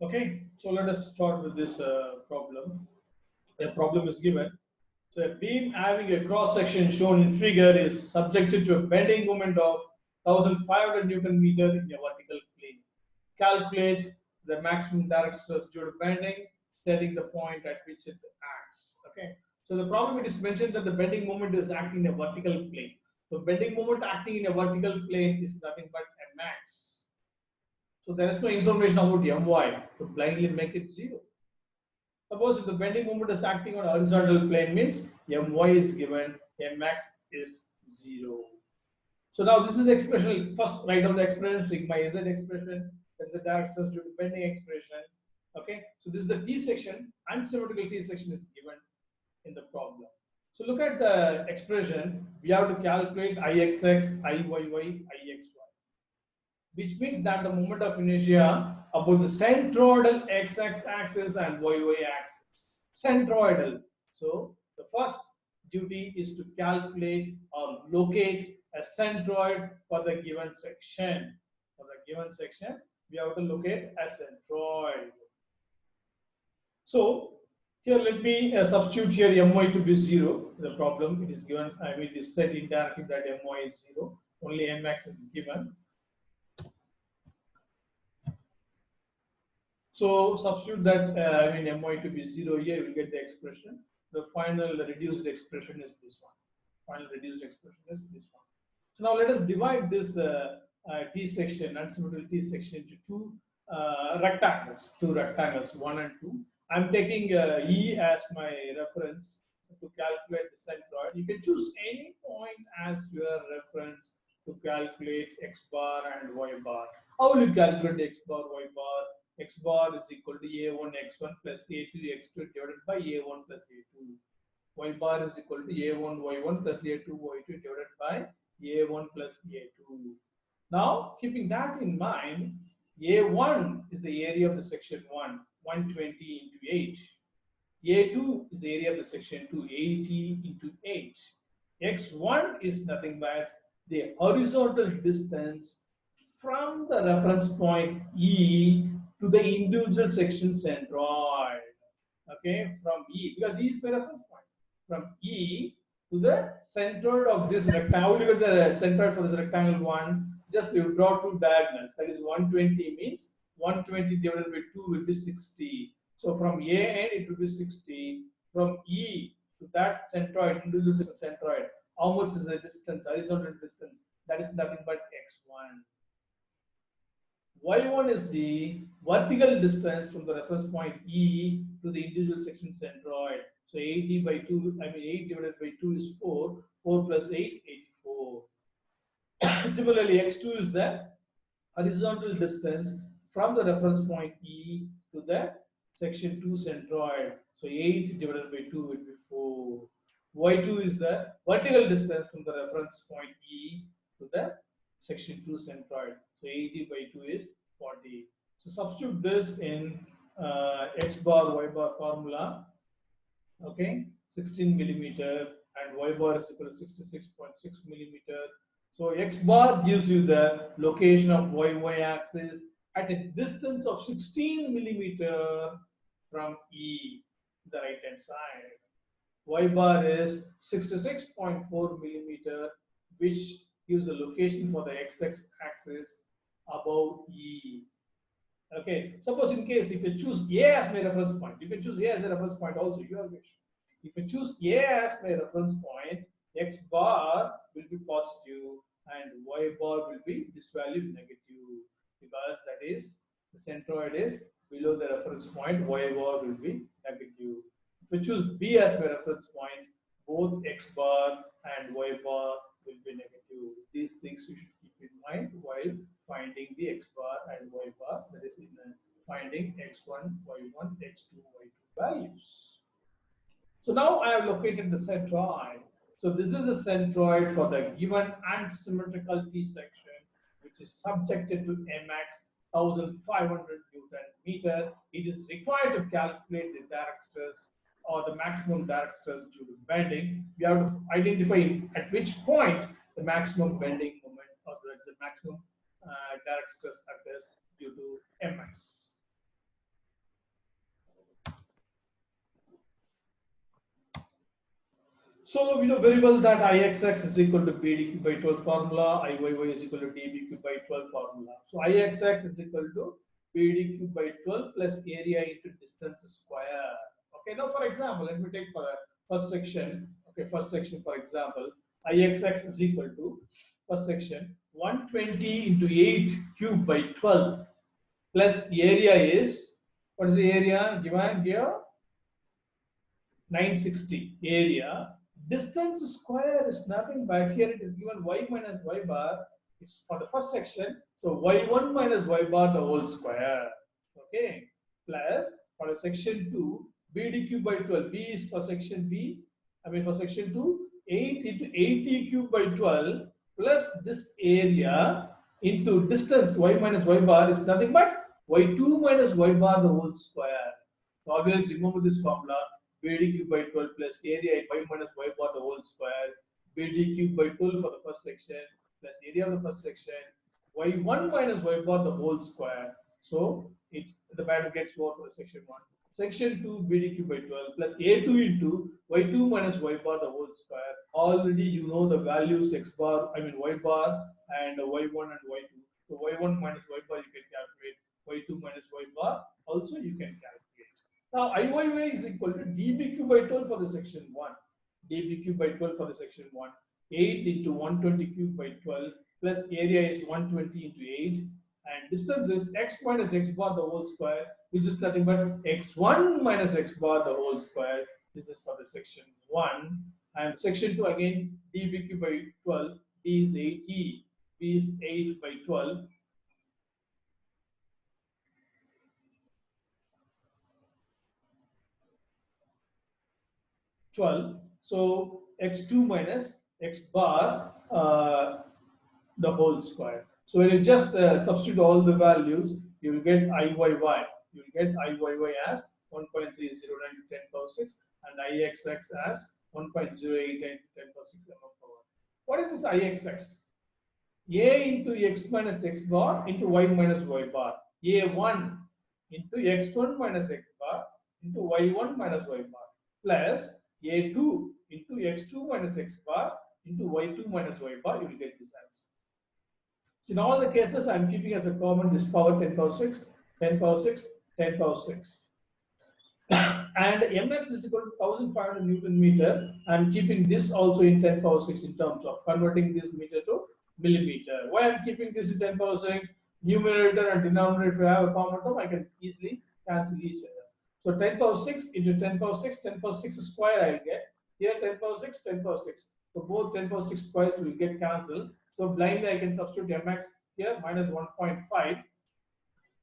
Okay, so let us start with this problem. A problem is given. So a beam having a cross section shown in figure is subjected to a bending moment of 1500 Newton meter in a vertical plane. Calculate the maximum direct stress due to bending, stating the point at which it acts. Okay. So the problem, it is mentioned that the bending moment is acting in a vertical plane. So bending moment acting in a vertical plane is nothing but mx. So there is no information about my to blindly make it zero. Suppose if the bending moment is acting on a horizontal plane, means my is given, mx is 0. So now this is the expression. First, write down the expression sigma is an expression. That's the direct stress due to bending expression. Okay. So this is the T section. Unsymmetrical T section is given in the problem. So look at the expression. We have to calculate Ixx, Iyy, Ixy, which means that the moment of inertia about the centroidal x-axis and y-y axis. Centroidal. So the first duty is to calculate or locate a centroid for the given section. For the given section, we have to locate a centroid. So here let me substitute here my to be 0. The problem, it is given, I mean it is said indirectly that my is 0. Only mx is given. So substitute that, I mean my to be 0 here, you will get the expression. The final reduced expression is this one. Final reduced expression is this one. So now let us divide this T section, unsymmetrical T section, into rectangles, two rectangles, 1 and 2. I'm taking E as my reference to calculate the centroid. You can choose any point as your reference to calculate x bar and y bar. How will you calculate x bar, y bar? X bar is equal to a1 x1 plus a2 x2 divided by a1 plus a2. Y bar is equal to a1 y1 plus a2 y2 divided by a1 plus a2. Now, keeping that in mind, a1 is the area of the section 1, 120 into 8. a2 is the area of the section 2, 80 into 8. x1 is nothing but the horizontal distance from the reference point E to the individual section centroid. Okay, from E, because E is my reference point. From E to the centroid of this rectangle. Look at the centroid for this rectangle 1. Just you draw two diagonals. That is 120 means 120 divided by 2 will be 60. So from A end it will be 60. From E to that centroid, individual centroid, how much is the distance, horizontal distance? That is nothing but x1. Y1 is the vertical distance from the reference point E to the individual section centroid. So 80 by 2, I mean 8 divided by 2 is 4. 4 plus 8, 84. Similarly, x2 is the horizontal distance from the reference point E to the section 2 centroid. So 8 divided by 2 will be 4. Y2 is the vertical distance from the reference point E to the section 2 centroid. So 80 by 2 is 40. So substitute this in x bar y bar formula. Okay, 16 millimeter and y bar is equal to 66.6 millimeter. So x bar gives you the location of y axis at a distance of 16 millimeter from E, the right hand side. Y bar is 66.4 millimeter, which gives the location for the x axis above E. Okay, suppose in case if you choose A as my reference point, you can choose A as a reference point also, your wish. If you choose A as my reference point, x bar will be positive and y bar will be this value negative, because that is the centroid is below the reference point, y bar will be negative. If you choose B as my reference point, both x bar and y bar will be negative. These things you should keep in mind while finding the x bar and y bar, that is in finding x1, y1, x2, y2 values. So now I have located the centroid. So this is the centroid for the given unsymmetrical T section, which is subjected to mx 1500 Newton meter. It is required to calculate the direct stress or the maximum direct stress due to bending. We have to identify at which point the maximum bending moment or the maximum direct stress occurs due to mx. So we know very well that Ixx is equal to BDQ by 12 formula, Iyy is equal to dBQ by 12 formula. So Ixx is equal to BDQ by 12 plus area into distance square. Okay, now for example, let me take for first section. Okay, first section for example, Ixx is equal to first section 120 into 8 cube by 12 plus area is, what is the area given here? 960 area. Distance square is nothing but here it is given y minus y bar. It's for the first section. So y1 minus y bar the whole square. Okay. Plus for the section 2, bd by 12. B is for section B. I mean for section 2, 8 into 80 cube by 12 plus this area into distance y minus y bar is nothing but y2 minus y bar the whole square. So always remember this formula. BD cube by 12 plus area y minus y bar the whole square, BD cube by 12 for the first section plus area of the first section, y1 minus y bar the whole square. So the matter gets over for the section 1. Section 2 BD cube by 12 plus a2 into y2 minus y bar the whole square. Already you know the values x bar, I mean y bar and y1 and y2. So y1 minus y bar you can calculate, y2 minus y bar also you can calculate. Now, Iyy is equal to dBq by 12 for the section 1. dBq by 12 for the section 1. 8 into 120 cube by 12 plus area is 120 into 8 and distance is x minus x bar the whole square, which is nothing but x1 minus x bar the whole square. This is for the section 1. And section 2 again, dBq by 12, d is 80, b is 8 by 12. 12. So x2 minus x bar the whole square. So when you just substitute all the values, you will get Iyy. You will get Iyy as 1.309 10 power 6 and Ixx as 1.08 10 power 6 mm power. What is this Ixx? A into x minus x bar into y minus y bar. A1 into x1 minus x bar into y1 minus y bar plus a2 into x2 minus x bar into y2 minus y bar. You will get this answer. So in all the cases, I am keeping as a common this power 10 power 6, 10 power 6, 10 power 6. And mx is equal to 1500 Newton meter. I am keeping this also in 10 power 6 in terms of converting this meter to millimeter. Why I am keeping this in 10 power 6? Numerator and denominator, if you have a common term, I can easily cancel each other. So 10 power 6 into 10 power 6, 10 power 6 square I will get. Here 10 power 6, 10 power 6. So both 10 power 6 squares will get cancelled. So blindly I can substitute mx here minus 1.5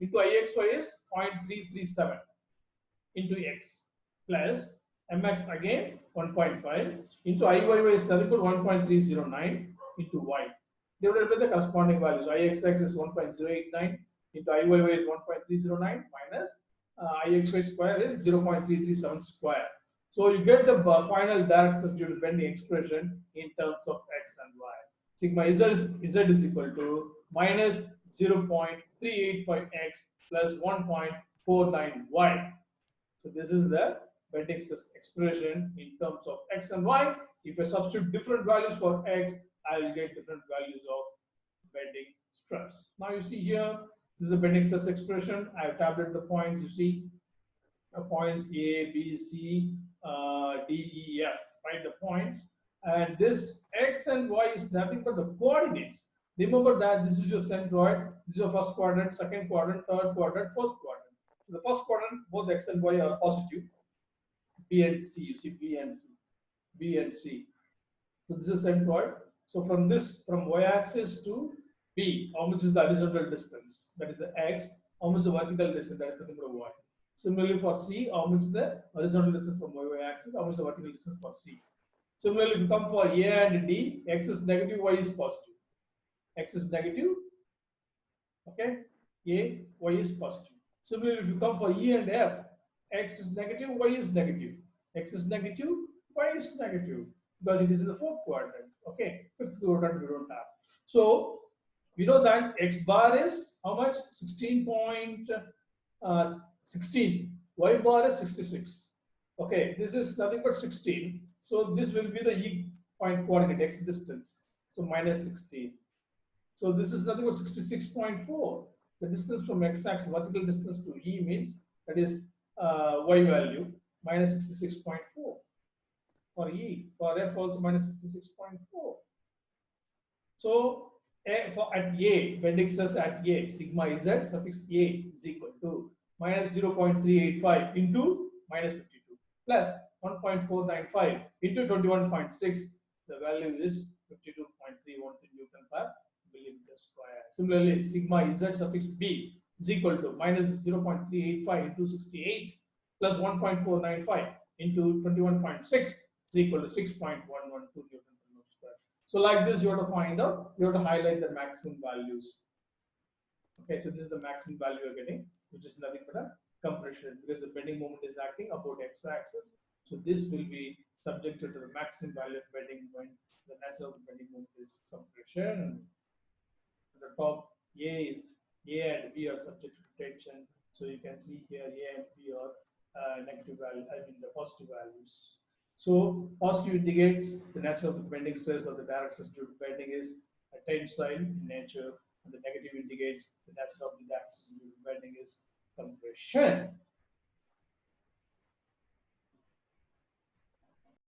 into ixy is 0.337 into x plus mx again 1.5 into iyy is nothing but 1.309 into y divided by the corresponding values. Ixx is 1.089 into iyy is 1.309 minus ixy square is 0.337 square. So you get the final direct access due to bending expression in terms of x and y. Sigma z is equal to minus 0.385x plus 1.49y. So this is the bending stress expression in terms of x and y. If I substitute different values for x, I will get different values of bending stress. Now you see here, this is the bending stress expression. I have tabulated the points. You see points A, B, C, D, E, F. Write the points. And this x and y is nothing but the coordinates. Remember that this is your centroid. This is your first quadrant, second quadrant, third quadrant, fourth quadrant. So the first quadrant, both x and y are positive. B and C, you see B and C, B and C. So this is centroid. So from this, from y-axis to B, how much is the horizontal distance? That is the x. How much is the vertical distance? That is the number of y. Similarly for C, how much is the horizontal distance from y-axis? How much is the vertical distance for C? Similarly, if you come for A and D, x is negative, y is positive. X is negative, okay? A, y is positive. Similarly, if you come for E and F, x is negative, y is negative. X is negative, y is negative because it is in the fourth quadrant. Okay, fifth quadrant we don't have. So we know that x bar is how much? 16.16. Y bar is 66. Okay, this is nothing but 16. So this will be the E point coordinate, x distance. So minus 16. So this is nothing but 66.4. The distance from x-axis, vertical distance to E means that is y value minus 66.4 for E. For F also minus 66.4. So for at A, bending stress at A, sigma Z suffix A is equal to minus 0.385 into minus 52 plus 1.495 into 21.6. The value is 52.31 Newton per millimeter square. Similarly, sigma Z suffix B is equal to minus 0.385 into 68 plus 1.495 into 21.6 is equal to 6.112 Newton per meter square. So like this, you have to find out, you have to highlight the maximum values. Okay, so this is the maximum value you're getting, which is nothing but a compression because the bending moment is acting about x-axis. So this will be subjected to the maximum value of bending when the nature of the bending moment is compression. At the top, A and B are subject to tension. So you can see here A and B are negative value, I mean the positive values. So positive indicates the nature of the bending stress or the direct stress due to bending is tensile in nature, and the negative indicates the nature of the direct stress due to bending is compression.